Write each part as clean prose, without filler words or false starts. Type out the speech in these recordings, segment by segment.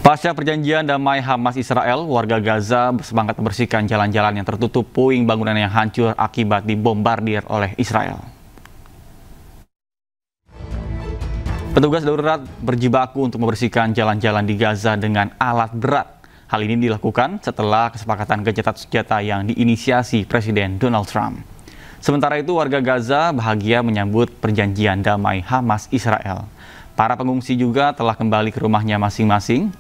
Pasca perjanjian damai Hamas Israel, warga Gaza bersemangat membersihkan jalan-jalan yang tertutup puing bangunan yang hancur akibat dibombardir oleh Israel. Petugas darurat berjibaku untuk membersihkan jalan-jalan di Gaza dengan alat berat. Hal ini dilakukan setelah kesepakatan gencatan senjata yang diinisiasi Presiden Donald Trump. Sementara itu, warga Gaza bahagia menyambut perjanjian damai Hamas Israel. Para pengungsi juga telah kembali ke rumahnya masing-masing.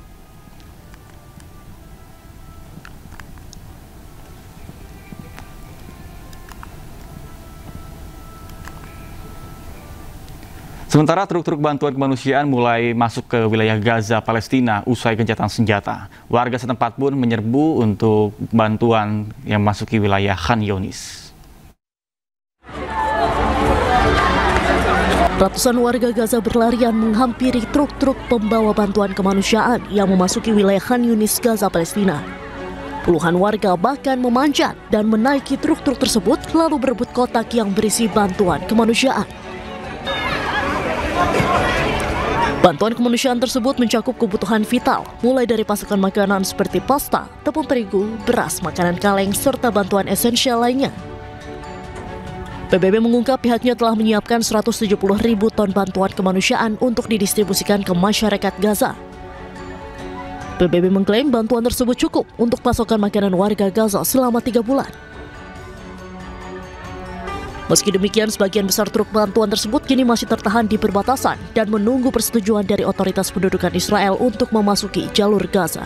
Sementara truk-truk bantuan kemanusiaan mulai masuk ke wilayah Gaza, Palestina usai gencatan senjata. Warga setempat pun menyerbu untuk bantuan yang memasuki wilayah Khan Younis. Ratusan warga Gaza berlarian menghampiri truk-truk pembawa bantuan kemanusiaan yang memasuki wilayah Khan Younis, Gaza, Palestina. Puluhan warga bahkan memanjat dan menaiki truk-truk tersebut lalu berebut kotak yang berisi bantuan kemanusiaan. Bantuan kemanusiaan tersebut mencakup kebutuhan vital, mulai dari pasokan makanan seperti pasta, tepung terigu, beras, makanan kaleng, serta bantuan esensial lainnya. PBB mengungkap pihaknya telah menyiapkan 170.000 ton bantuan kemanusiaan untuk didistribusikan ke masyarakat Gaza. PBB mengklaim bantuan tersebut cukup untuk pasokan makanan warga Gaza selama 3 bulan. Meski demikian, sebagian besar truk bantuan tersebut kini masih tertahan di perbatasan dan menunggu persetujuan dari otoritas pendudukan Israel untuk memasuki jalur Gaza.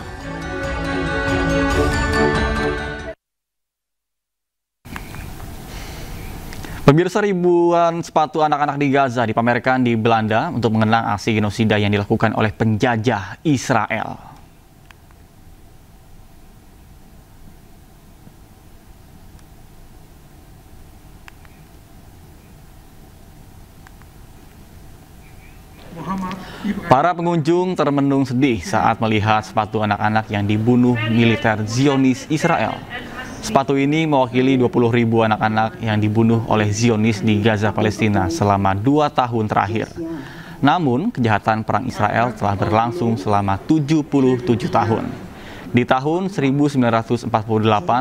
Pemirsa, ribuan sepatu anak-anak di Gaza dipamerkan di Belanda untuk mengenang aksi genosida yang dilakukan oleh penjajah Israel. Para pengunjung termenung sedih saat melihat sepatu anak-anak yang dibunuh militer Zionis Israel. Sepatu ini mewakili 20.000 anak-anak yang dibunuh oleh Zionis di Gaza, Palestina selama 2 tahun terakhir. Namun, kejahatan perang Israel telah berlangsung selama 77 tahun. Di tahun 1948,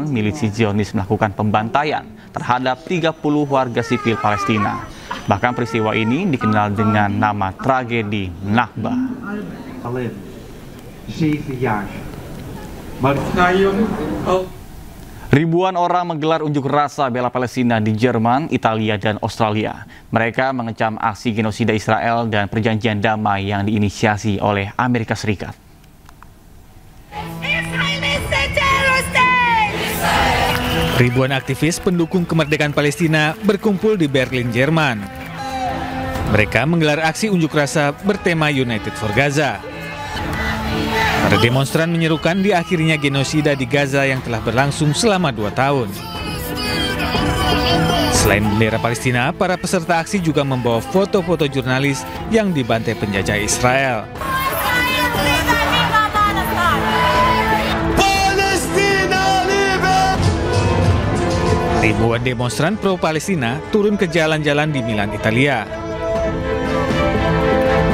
milisi Zionis melakukan pembantaian terhadap 30 warga sipil Palestina. Bahkan peristiwa ini dikenal dengan nama tragedi Nakba. Ribuan orang menggelar unjuk rasa bela Palestina di Jerman, Italia, dan Australia. Mereka mengecam aksi genosida Israel dan perjanjian damai yang diinisiasi oleh Amerika Serikat. Ribuan aktivis pendukung kemerdekaan Palestina berkumpul di Berlin, Jerman. Mereka menggelar aksi unjuk rasa bertema United for Gaza. Para demonstran menyerukan di akhirnya genosida di Gaza yang telah berlangsung selama 2 tahun. Selain bendera Palestina, para peserta aksi juga membawa foto-foto jurnalis yang dibantai penjajah Israel. Ribuan demonstran pro-Palestina turun ke jalan-jalan di Milan, Italia.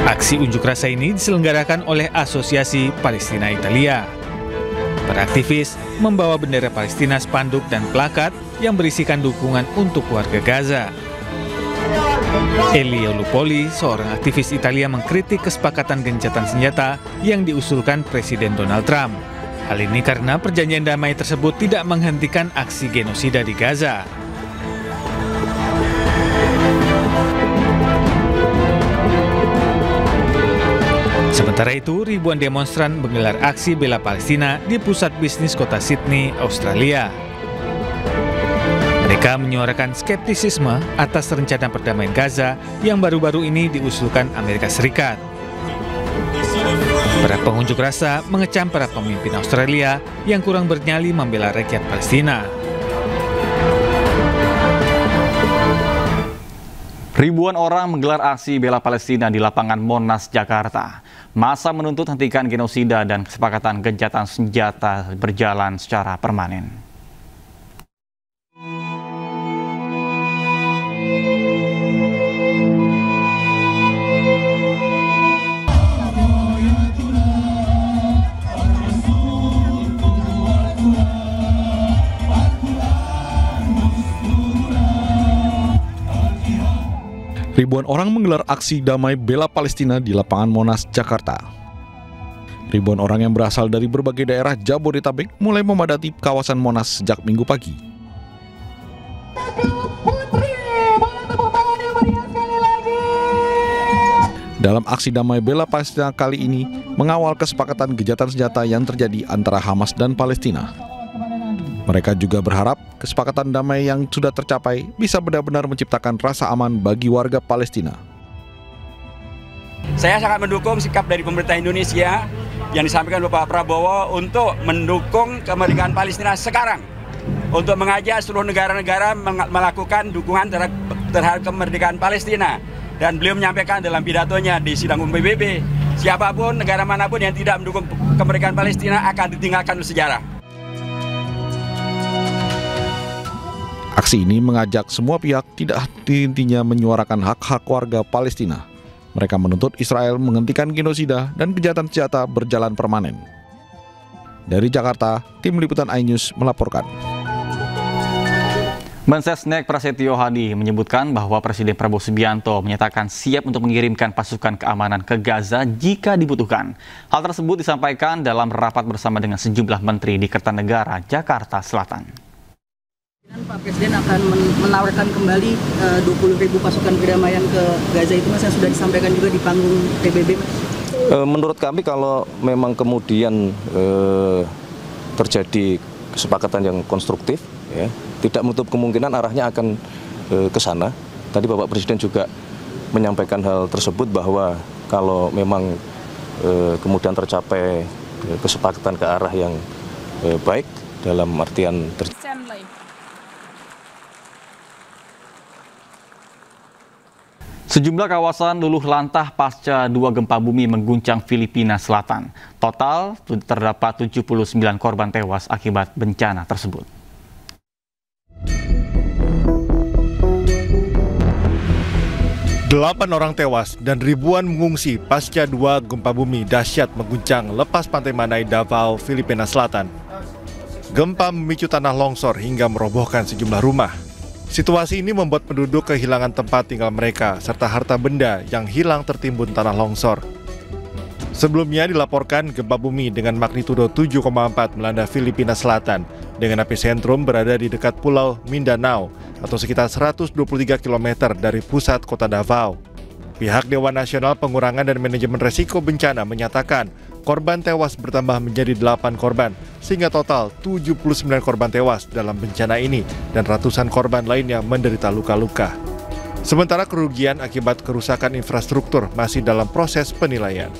Aksi unjuk rasa ini diselenggarakan oleh Asosiasi Palestina Italia. Para aktivis membawa bendera Palestina, spanduk, dan plakat yang berisikan dukungan untuk warga Gaza. Elio Lupoli, seorang aktivis Italia, mengkritik kesepakatan gencatan senjata yang diusulkan Presiden Donald Trump. Hal ini karena perjanjian damai tersebut tidak menghentikan aksi genosida di Gaza. Sementara itu, ribuan demonstran menggelar aksi bela Palestina di pusat bisnis kota Sydney, Australia. Mereka menyuarakan skeptisisme atas rencana perdamaian Gaza yang baru-baru ini diusulkan Amerika Serikat. Para pengunjuk rasa mengecam para pemimpin Australia yang kurang bernyali membela rakyat Palestina. Ribuan orang menggelar aksi bela Palestina di lapangan Monas, Jakarta. Massa menuntut hentikan genosida dan kesepakatan gencatan senjata berjalan secara permanen. Ribuan orang menggelar aksi damai bela Palestina di lapangan Monas, Jakarta. Ribuan orang yang berasal dari berbagai daerah Jabodetabek mulai memadati kawasan Monas sejak Minggu pagi. Dalam aksi damai bela Palestina kali ini, mengawal kesepakatan gencatan senjata yang terjadi antara Hamas dan Palestina. Mereka juga berharap kesepakatan damai yang sudah tercapai bisa benar-benar menciptakan rasa aman bagi warga Palestina. Saya sangat mendukung sikap dari pemerintah Indonesia yang disampaikan Bapak Prabowo untuk mendukung kemerdekaan Palestina sekarang. Untuk mengajak seluruh negara-negara melakukan dukungan terhadap kemerdekaan Palestina. Dan beliau menyampaikan dalam pidatonya di sidang umum PBB, siapapun, negara manapun yang tidak mendukung kemerdekaan Palestina akan ditinggalkan oleh sejarah. Aksi ini mengajak semua pihak tidak henti-hentinya menyuarakan hak-hak warga Palestina. Mereka menuntut Israel menghentikan genosida dan kejahatan senjata berjalan permanen. Dari Jakarta, tim liputan iNews melaporkan. Mensesnek Prasetyo Hadi menyebutkan bahwa Presiden Prabowo Subianto menyatakan siap untuk mengirimkan pasukan keamanan ke Gaza jika dibutuhkan. Hal tersebut disampaikan dalam rapat bersama dengan sejumlah menteri di Kertanegara, Jakarta Selatan. Pak Presiden akan menawarkan kembali 20.000 pasukan perdamaian ke Gaza itu, Mas, yang sudah disampaikan juga di panggung PBB, Mas? Menurut kami kalau memang kemudian terjadi kesepakatan yang konstruktif, ya, tidak menutup kemungkinan arahnya akan ke sana. Tadi Bapak Presiden juga menyampaikan hal tersebut bahwa kalau memang kemudian tercapai kesepakatan ke arah yang baik dalam artian Sejumlah kawasan luluh lantah pasca 2 gempa bumi mengguncang Filipina Selatan. Total terdapat 79 korban tewas akibat bencana tersebut. Delapan orang tewas dan ribuan mengungsi pasca 2 gempa bumi dahsyat mengguncang lepas pantai Manay, Davao, Filipina Selatan. Gempa memicu tanah longsor hingga merobohkan sejumlah rumah. Situasi ini membuat penduduk kehilangan tempat tinggal mereka serta harta benda yang hilang tertimbun tanah longsor. Sebelumnya dilaporkan gempa bumi dengan magnitudo 7,4 melanda Filipina Selatan dengan epicentrum berada di dekat Pulau Mindanao atau sekitar 123 km dari pusat kota Davao. Pihak Dewan Nasional Pengurangan dan Manajemen Resiko Bencana menyatakan korban tewas bertambah menjadi 8 korban, sehingga total 79 korban tewas dalam bencana ini dan ratusan korban lainnya menderita luka-luka. Sementara kerugian akibat kerusakan infrastruktur masih dalam proses penilaian.